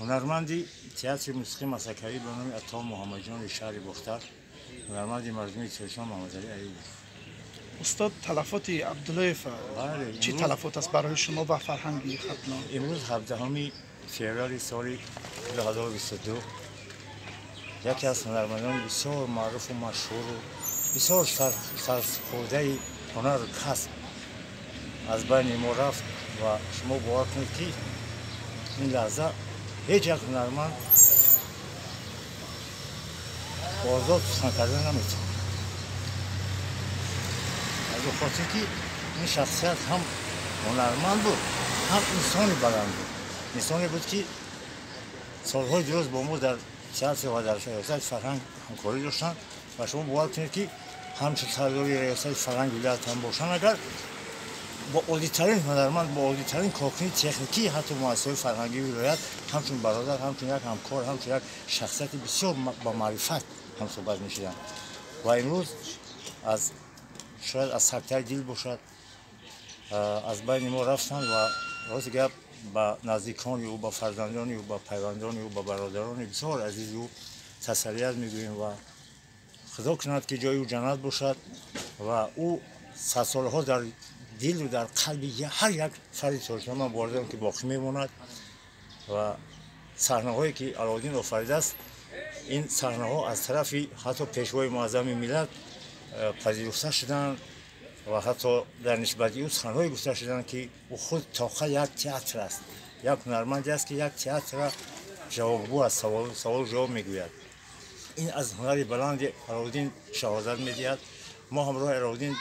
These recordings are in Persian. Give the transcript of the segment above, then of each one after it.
هنرمندی تئاتر موسیقی مسکری به نام عطا محمدجان شهر بختر، هنرمندی مردمی چرچان محمدعلی علی. استاد تلفات عبداللهف چی تلفات است برای شما و فرهنگی ختنا؟ امروز 17 فوریه سال 2022 یکی از هنرمندان بسیار معروف و مشهور و بسیار سرخورده هنر کسب از بین ما رفت و شما باور کنید که این لحظه هیچ یک هنرمند آزاد سخن کردن نمیتونه. از خاطر که این شخصیت هم هنرمند بود هم انسانی بلند بود، انسانی بود که سالهای درست با ما در تئاتر و در ریاست فرهنگ همکاری داشتن و شما باور کنید که همچون سرداری ریاست فرهنگ ولایت هم باشن، اگر با عالی‌ترین هنرمند، با عالی‌ترین کارکنی تکنیکی حتی مؤسسه فرهنگی ولایت همچون برادر، همچون یک همکار، همچون یک شخصیت بسیار با معرفت هم صحبت می‌شدن و امروز از شاید از سکته دل باشد از بین ما رفتن و راست گپ با نزدیکانی او، با فرزندانی او، با پیوندانی او، با برادرانی بسیار عزیز او تسلیت میگوییم و خدا کند که جای او جنت باشد و او سالها در دل و در قلب هر یک فرد چرچان من باردم که باقی میماند و صحنه‌هایی که علالدین آفریده است این صحنه‌ها از طرف حتی پیشوای معظم ملت پذیرفته شدند و حتی در نسبت او سخن‌هایی گفته شدند که او خود طاقه یک تئاتر است، یک هنرمندی است که یک تئاتر جوابگو از سوال جواب میگوید. این از هنر بلند علالدین شهادت میدهد. ما همراه علالدین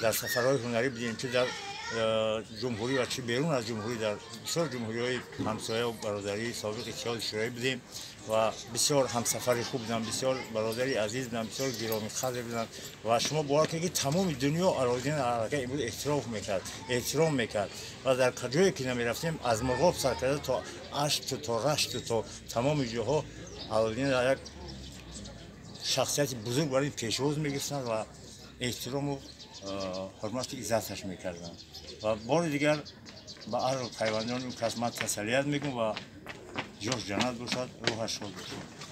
در سفرهای هنری بودیم که در جمهوری و چه بیرون از جمهوری در بسیار جمهوری‌های همسایه و برادری سابق اتحاد شوروی بودیم و بسیار همسفر خوب بودن، بسیار برادری عزیز بودن، بسیار گرامی قدر بودن و شما باور کنید که تمام دنیا علالدین حرکت امروز احترام میکرد و در کجایی که نمیرفتیم از مرغاب سر کرده تا اشت تا رشت تا تمام جاها علالدین یک شخصیت بزرگ برای پیشروز میگفتن و احترام و حرمت عزتش میکردن و بار دیگر با هر پیوندان اون کس من تسلیت میگم و جوش جنت باشد، روحش شاد باشد.